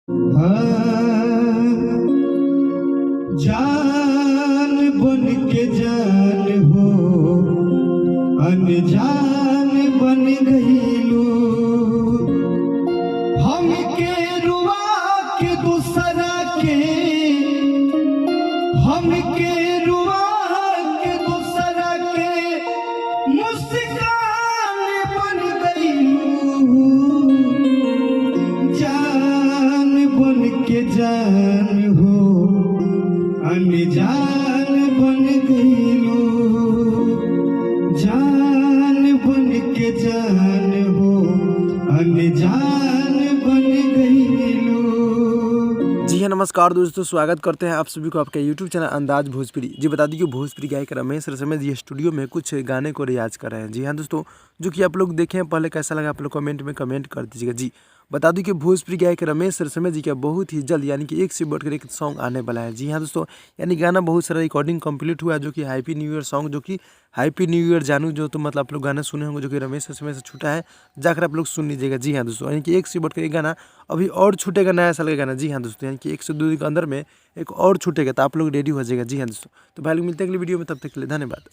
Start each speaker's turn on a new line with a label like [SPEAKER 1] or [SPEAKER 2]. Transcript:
[SPEAKER 1] हाँ, जान बन के जान हो अनजान बन गईलू। हमके रुआ के दूसरा के हमके रुआ के दूसरा के मुस्कान बन गईलू। जान बन के जान हो अनजान बन गईलू। जान बन के जान हो अनजान बन गईलू।
[SPEAKER 2] जी हाँ, नमस्कार दोस्तों, स्वागत करते हैं आप सभी को आपके यूट्यूब चैनल अंदाज भोजपुरी। जी बता दी कि भोजपुरी गायक रमेश रसमेश जी स्टूडियो में कुछ गाने को रियाज कर रहे हैं। जी हाँ दोस्तों, जो कि आप लोग देखें पहले कैसा लगा आप लोग कमेंट में कमेंट कर दीजिएगा। जी बता दूं कि भोजपुरी गायक रमेश रसमेश जी का बहुत ही जल्द यानी कि एक से बढ़कर एक सॉन्ग आने वाला है। जी हाँ दोस्तों, यानी गाना बहुत सारा रिकॉर्डिंग कंप्लीट हुआ है, जो कि हैप्पी न्यू ईयर सॉन्ग, जो कि हैप्पी न्यू ईयर जानू, जो तो मतलब आप लोग गाना सुने होंगे, जो कि रमेश रसमेश से छूटा है, जाकर आप लोग सुन लीजिएगा। जी हाँ दोस्तों, यानी कि एक से बढ़कर एक गाना अभी और छूटेगा, नया साल का गाना। जी हाँ दोस्तों, यानी कि 1 से 2 दिन के अंदर में एक और छूटेगा, तो आप लोग रेडी हो जाएगा। जी हाँ दोस्तों, तो भाई लोग मिलते हैं अगली वीडियो में, तब तक के लिए धन्यवाद।